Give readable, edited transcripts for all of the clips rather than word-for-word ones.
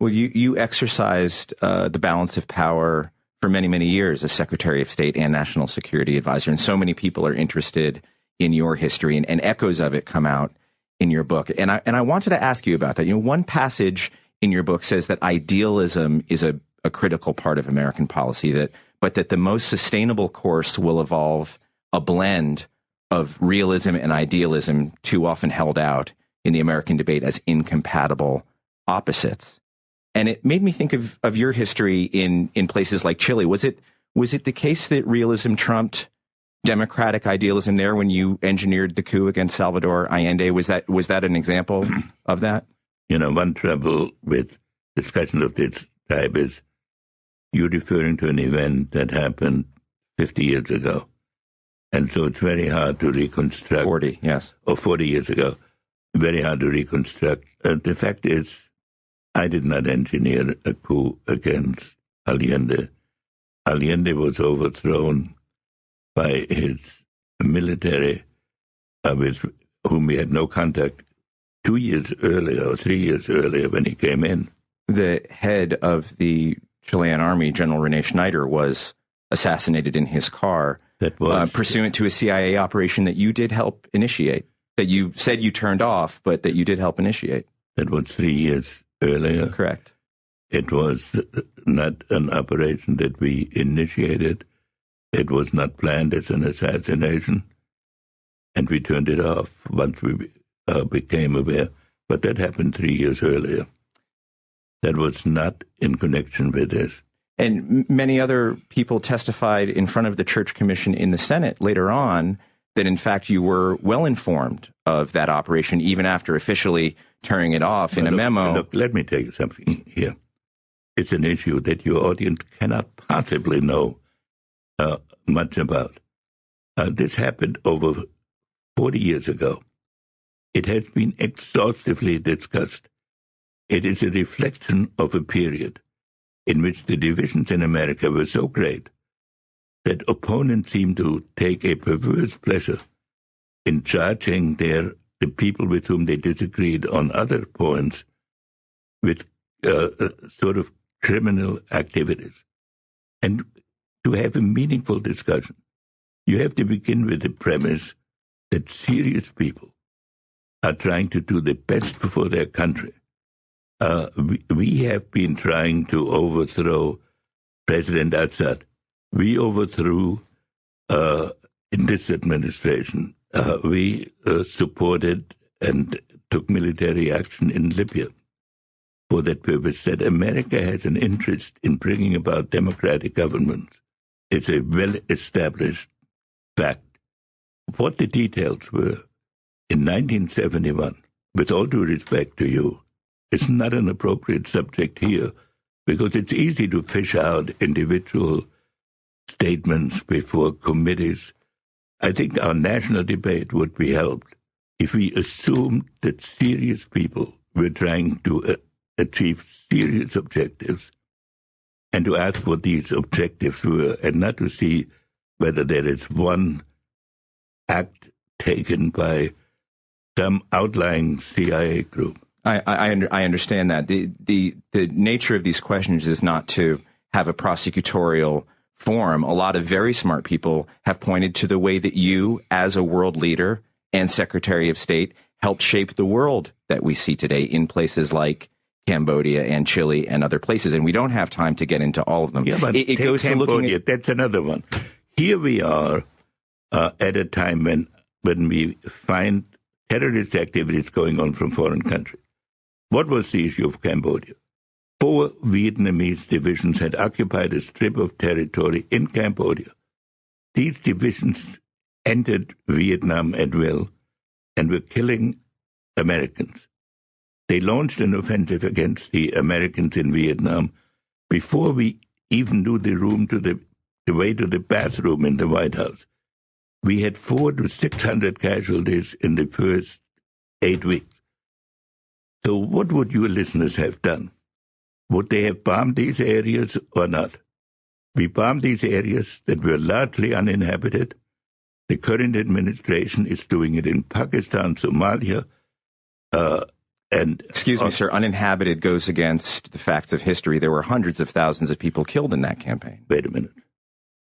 Well, you exercised the balance of power for many, many years as Secretary of State and National Security Advisor, and so many people are interested in your history, and echoes of it come out in your book. And I wanted to ask you about that. You know, one passage in your book says that idealism is a critical part of American policy, but that the most sustainable course will evolve a blend of realism and idealism, too often held out in the American debate as incompatible opposites. And it made me think of your history in places like Chile. Was it the case that realism trumped democratic idealism there when you engineered the coup against Salvador Allende? Was that an example of that? You know, one trouble with discussion of this type is you're referring to an event that happened 50 years ago. And so it's very hard to reconstruct. 40, yes. Or 40 years ago. Very hard to reconstruct. The fact is, I did not engineer a coup against Allende. Allende was overthrown by his military, with whom we had no contact 2 years earlier or 3 years earlier when he came in. The head of the Chilean army, General René Schneider, was assassinated in his car. That was pursuant to a CIA operation that you did help initiate, that you said you turned off, but that you did help initiate. That was 3 years earlier. Correct. It was not an operation that we initiated. It was not planned as an assassination, and we turned it off once we became aware. But that happened 3 years earlier. That was not in connection with this. And many other people testified in front of the Church Commission in the Senate later on that, in fact, you were well informed of that operation, even after officially turning it off in a memo. Look, let me tell you something here. It's an issue that your audience cannot possibly know much about. This happened over 40 years ago. It has been exhaustively discussed. It is a reflection of a period in which the divisions in America were so great that opponents seemed to take a perverse pleasure in charging the people with whom they disagreed on other points with sort of criminal activities. And to have a meaningful discussion, you have to begin with the premise that serious people are trying to do the best for their country. We have been trying to overthrow President Assad. We overthrew, in this administration, we supported and took military action in Libya for that purpose, that America has an interest in bringing about democratic government. It's a well-established fact. What the details were in 1971, with all due respect to you, it's not an appropriate subject here because it's easy to fish out individual statements before committees. I think our national debate would be helped if we assumed that serious people were trying to achieve serious objectives and to ask what these objectives were and not to see whether there is one act taken by some outlying CIA group. I understand that. The nature of these questions is not to have a prosecutorial forum. A lot of very smart people have pointed to the way that you, as a world leader and Secretary of State, helped shape the world that we see today in places like Cambodia and Chile and other places. And we don't have time to get into all of them. Yeah, but it goes Cambodia, to looking at... That's another one. Here we are at a time when we find terrorist activities going on from foreign countries. What was the issue of Cambodia? 4 Vietnamese divisions had occupied a strip of territory in Cambodia. These divisions entered Vietnam at will and were killing Americans. They launched an offensive against the Americans in Vietnam before we even knew the way to the bathroom in the White House. We had 400 to 600 casualties in the first 8 weeks. So what would your listeners have done? Would they have bombed these areas or not? We bombed these areas that were largely uninhabited. The current administration is doing it in Pakistan, Somalia, And excuse me, sir, uninhabited goes against the facts of history. There were hundreds of thousands of people killed in that campaign. Wait a minute.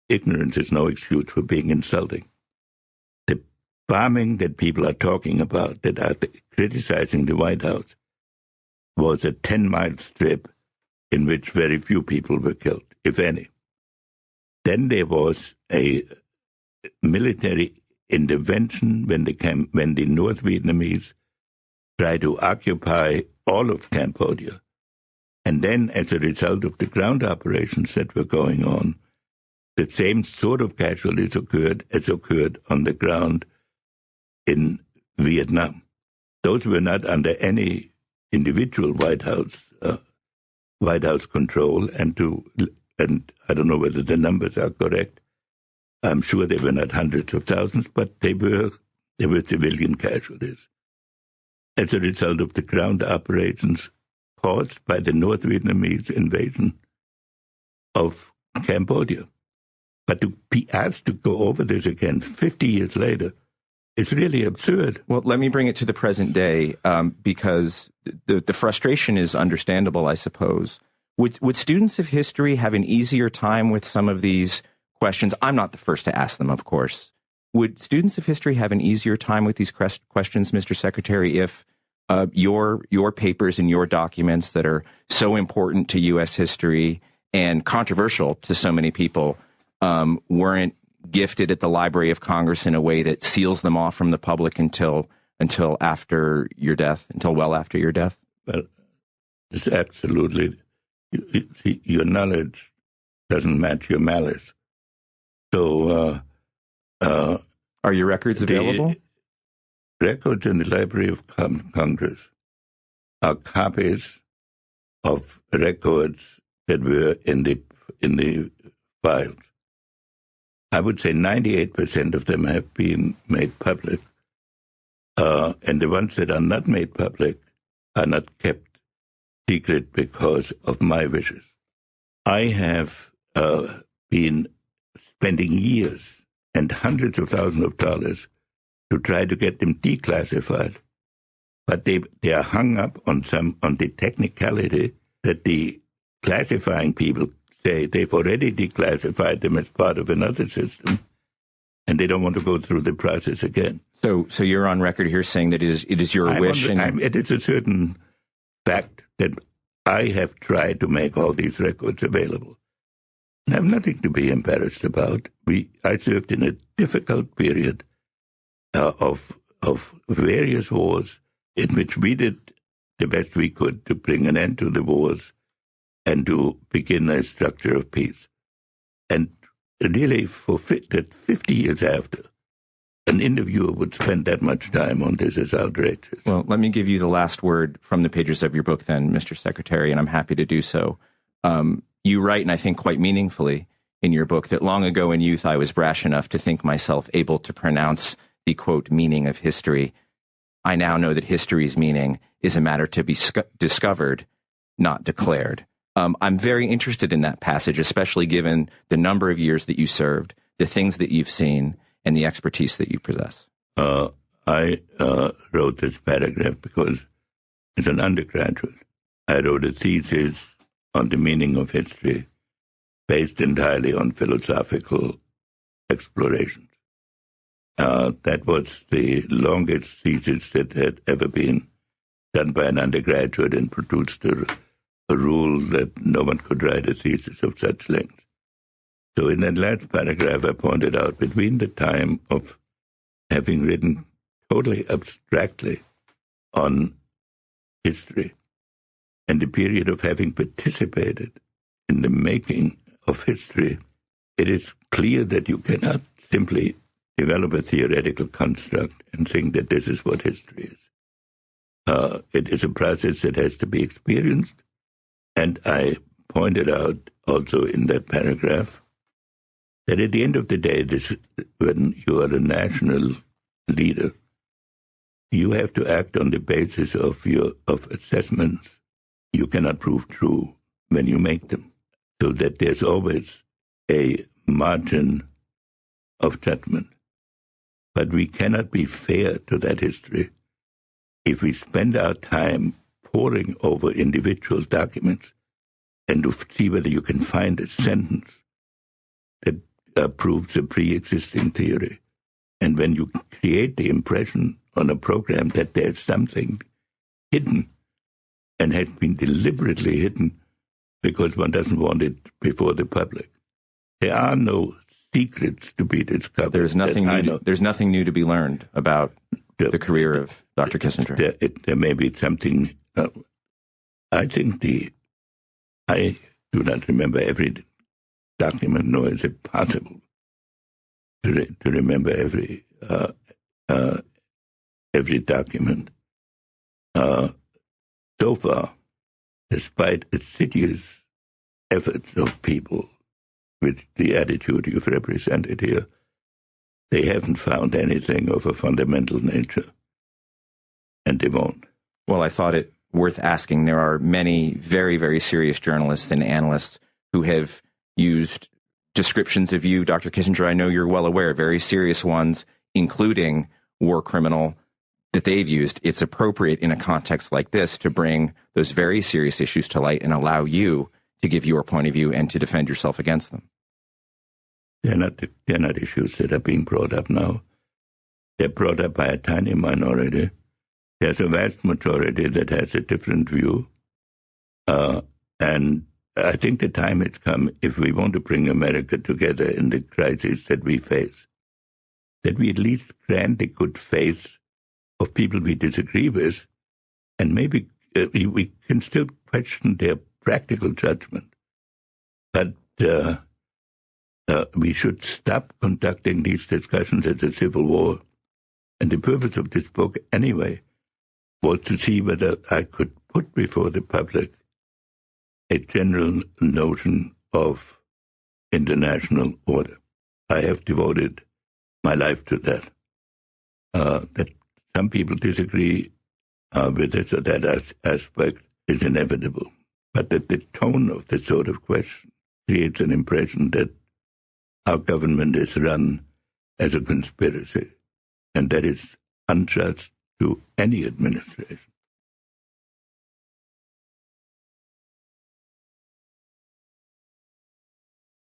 Ignorance is no excuse for being insulting. The bombing that people are talking about, that are criticizing the White House, was a 10-mile strip in which very few people were killed, if any. Then there was a military intervention when the North Vietnamese tried to occupy all of Cambodia. And then, as a result of the ground operations that were going on, the same sort of casualties occurred as occurred on the ground in Vietnam. Those were not under any individual White House control, and I don't know whether the numbers are correct. I'm sure they were not hundreds of thousands, but they were civilian casualties as a result of the ground operations caused by the North Vietnamese invasion of Cambodia. But to be asked to go over this again 50 years later, it's really absurd. Well, let me bring it to the present day, because the frustration is understandable, I suppose. Would students of history have an easier time with some of these questions? I'm not the first to ask them, of course. Would students of history have an easier time with these questions, Mr. Secretary, if your papers and your documents that are so important to U.S. history and controversial to so many people weren't gifted at the Library of Congress in a way that seals them off from the public until after your death, until well after your death? Well, it's absolutely. Your knowledge doesn't match your malice. So, are your records available? Records in the Library of Congress are copies of records that were in the files. I would say 98% of them have been made public, and the ones that are not made public are not kept secret because of my wishes. I have been spending years and hundreds of thousands of dollars to try to get them declassified, but they are hung up on the technicality that the classifying people say they've already declassified them as part of another system, and they don't want to go through the process again. So you're on record here saying that it is your wish. It is a certain fact that I have tried to make all these records available. I have nothing to be embarrassed about. I served in a difficult period of various wars in which we did the best we could to bring an end to the wars and to begin a structure of peace. And really, for 50 years after, an interviewer would spend that much time on this is outrageous. Well, let me give you the last word from the pages of your book then, Mr. Secretary, and I'm happy to do so. You write, and I think quite meaningfully in your book, that long ago in youth I was brash enough to think myself able to pronounce the, quote, meaning of history. I now know that history's meaning is a matter to be discovered, not declared. I'm very interested in that passage, especially given the number of years that you served, the things that you've seen, and the expertise that you possess. I wrote this paragraph because as an undergraduate, I wrote a thesis on the meaning of history based entirely on philosophical explorations. That was the longest thesis that had ever been done by an undergraduate and produced a rule that no one could write a thesis of such length. So in that last paragraph, I pointed out between the time of having written totally abstractly on history and the period of having participated in the making of history, it is clear that you cannot simply develop a theoretical construct and think that this is what history is. It is a process that has to be experienced, and I pointed out also in that paragraph that at the end of the day, when you are a national leader, you have to act on the basis of assessments you cannot prove true when you make them, so that there's always a margin of judgment. But we cannot be fair to that history if we spend our time poring over individual documents and to see whether you can find a sentence that proves a pre-existing theory. And when you create the impression on a program that there's something hidden and has been deliberately hidden because one doesn't want it before the public, there are no secrets to be discovered. There's nothing new to be learned about the career of Dr. Kissinger. There may be something. I do not remember every document, nor is it possible to remember every document. So far, despite assiduous efforts of people with the attitude you've represented here, they haven't found anything of a fundamental nature, and they won't. Well, I thought it worth asking. There are many very, very serious journalists and analysts who have used descriptions of you, Dr. Kissinger. I know you're well aware, very serious ones, including war criminal, that they've used. It's appropriate in a context like this to bring those very serious issues to light and allow you to give your point of view and to defend yourself against them. They're not issues that are being brought up now. They're brought up by a tiny minority. There's a vast majority that has a different view. And I think the time has come, if we want to bring America together in the crisis that we face, that we at least grant the good faith of people we disagree with, and maybe we can still question their practical judgment. But we should stop conducting these discussions as a civil war. And the purpose of this book, anyway, was to see whether I could put before the public a general notion of international order. I have devoted my life to that. That some people disagree with this or that aspect is inevitable. But that the tone of this sort of question creates an impression that our government is run as a conspiracy, and that is unjust to any administration.